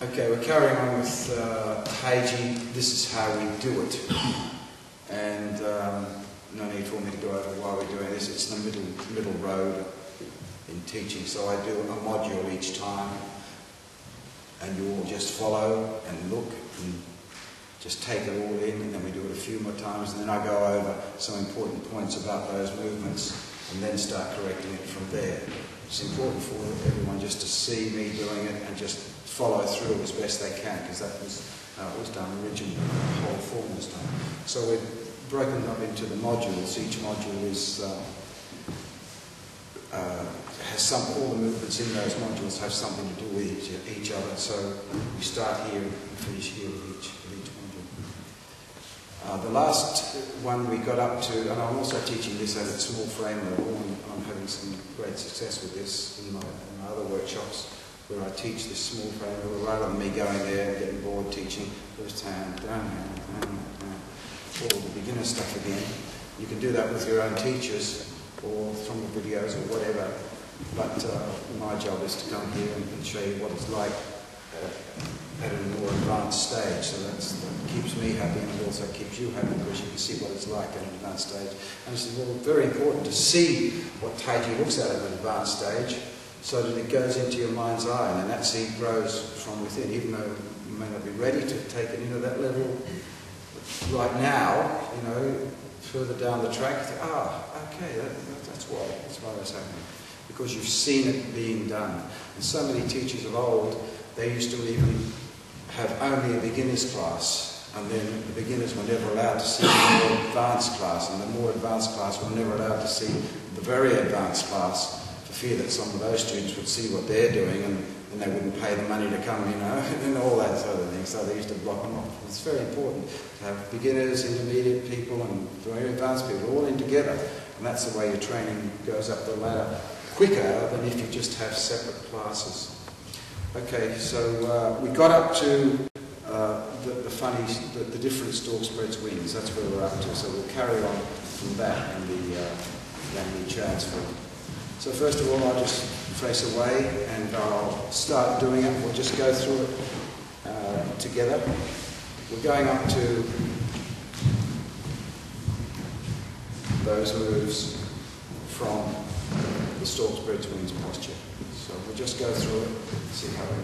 Okay, we're carrying on with Tai Chi. This is how we do it. And no need for me to go over why we're doing this. It's the middle road in teaching. So I do a module each time, and you all just follow and look and just take it all in, and then we do it a few more times, and then I go over some important points about those movements and then start correcting it from there. It's important for everyone just to see me doing it and just follow through as best they can, because that was how it was done originally, the whole form was done. So we've broken it up into the modules. Each module is has all the movements in those modules have something to do with each other. So we start here and finish here with each module. The last one we got up to, and I'm also teaching this at a small frame level, and I'm having some great success with this in my other workshops, where I teach this small frame level rather than me going there and getting bored teaching first hand, down hand, all the beginner stuff again. You can do that with your own teachers or from the videos or whatever, but my job is to come here and show you what it's like at a more advanced stage. So that keeps me happy, and it also keeps you happy, because you can see what it's like at an advanced stage. And it's very important to see what Tai Chi looks at an advanced stage, so that it goes into your mind's eye, and that seed grows from within, even though you may not be ready to take it into that level right now. You know, further down the track, you think, okay, that's why that's happening, because you've seen it being done. And so many teachers of old, they used to even have only a beginner's class, and then the beginners were never allowed to see the more advanced class, and the more advanced class were never allowed to see the very advanced class, for fear that some of those students would see what they're doing, and they wouldn't pay the money to come, you know, and all that sort of thing. So they used to block them off. It's very important to have beginners, intermediate people, and very advanced people all in together, and that's the way your training goes up the ladder quicker than if you just have separate classes. Okay, so we got up to the different Stork Spreads Wings. That's where we're up to. So we'll carry on from that and the transfer. So first of all, I'll just face away and I'll start doing it. We'll just go through it together. We're going up to those moves from the Stork Spreads Wings posture. So we'll just go through it and see how we go.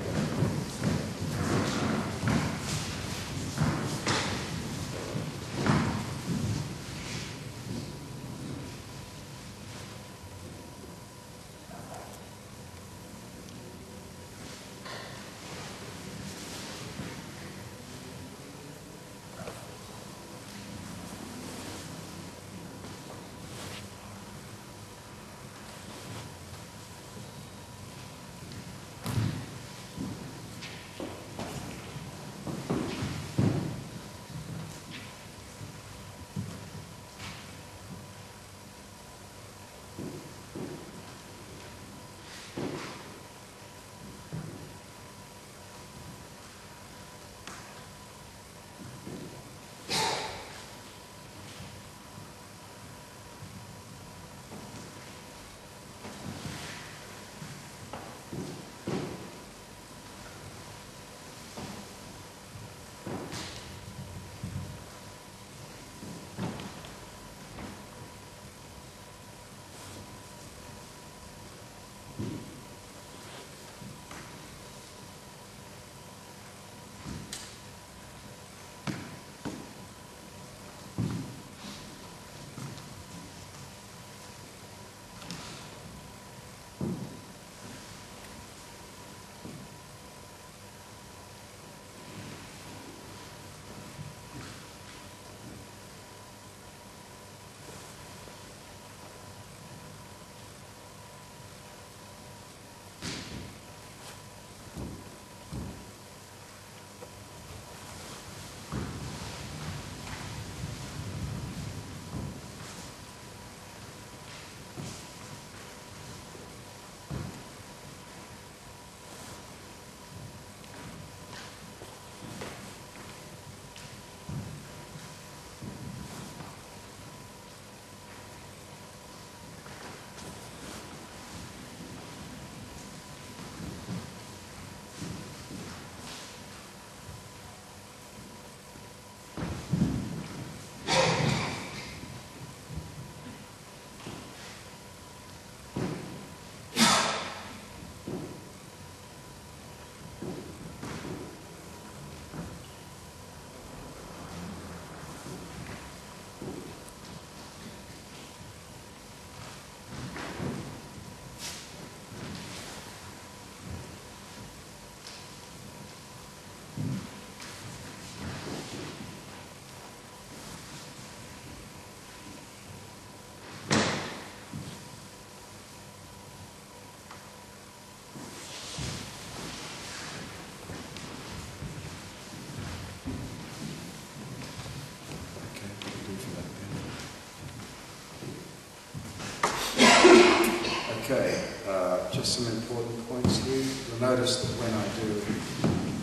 some important points here. You'll notice that when I do,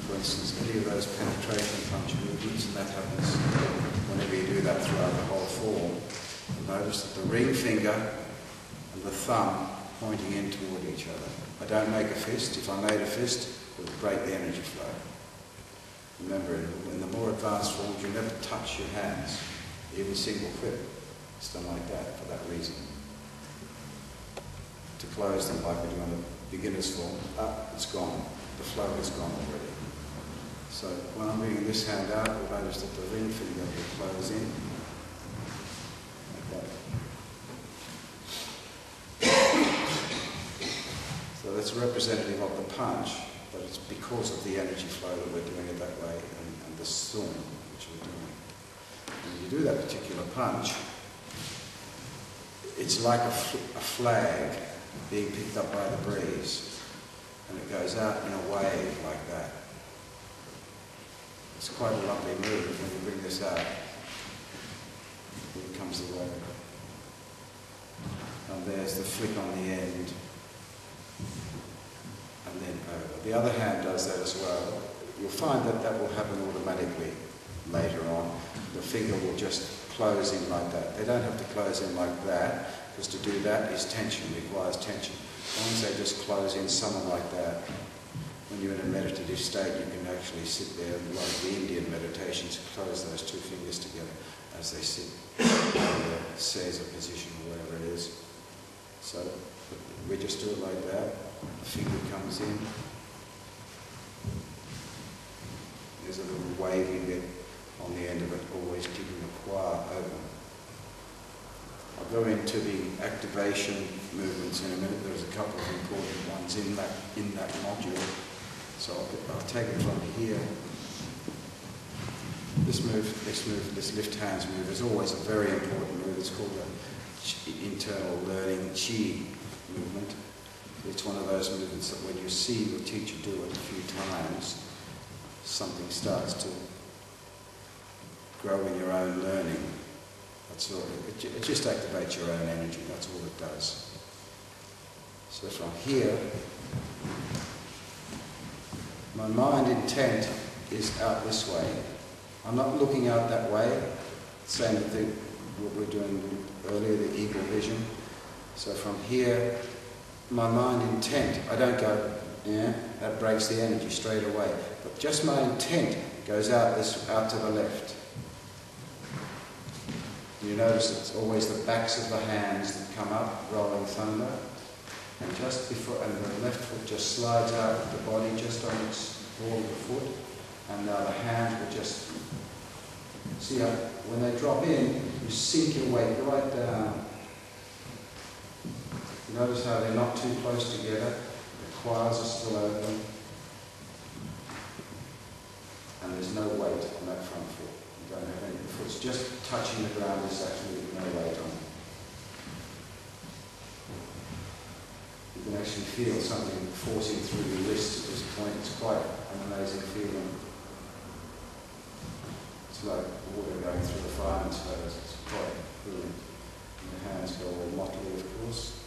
for instance, any of those penetration punch movements, and that happens whenever you do that throughout the whole form, you'll notice that the ring finger and the thumb pointing in toward each other. I don't make a fist. If I made a fist, it would break the energy flow. Remember, in the more advanced forms, you never touch your hands, even single clip. It's done like that for that reason. To close them like we do on the beginner's form, it's gone. The flow is gone already. So when I'm bringing this hand out, you'll notice that the ring finger will close in. Like that. So that's representative of the punch, but it's because of the energy flow that we're doing it that way, and the storm which we're doing. When you do that particular punch, it's like a flag being picked up by the breeze, and it goes out in a wave like that. It's quite a lovely move when you bring this out. Here comes the wave. And there's the flick on the end, and then over. The other hand does that as well. You'll find that that will happen automatically later on. The finger will just close in like that. They don't have to close in like that, because to do that is tension, requires tension. As long as they just close in something like that, when you're in a meditative state, you can actually sit there, like the Indian meditations, close those two fingers together as they sit in their seiza position or whatever it is. So we just do it like that. The finger comes in. There's a little waving bit on the end of it, always keeping the qua open. I'll go into the activation movements in a minute. There's a couple of important ones in that module. So I'll take it from here. This lift hands move is always a very important move. It's called the internal learning chi movement. It's one of those movements that when you see the teacher do it a few times, something starts to grow in your own learning. That's all. It just activates your own energy. That's all it does. So from here, my mind intent is out this way. I'm not looking out that way. Same thing what we were doing earlier, the eagle vision. So from here, my mind intent, I don't go, yeah, that breaks the energy straight away. But just my intent goes out to the left. You notice it's always the backs of the hands that come up, rolling thunder, and just before, and the left foot just slides out with the body just on its ball of the foot, and now the hand will just, see how, when they drop in, you sink your weight right down. You notice how they're not too close together, the quads are still open, and there's no weight on that front foot. Don't have any, the foot's just touching the ground, there's actually no weight on it. You can actually feel something forcing through your wrist at this point. It's quite an amazing feeling. It's like water going through the fireman's hose. It's quite brilliant. And your hands go all motley, of course.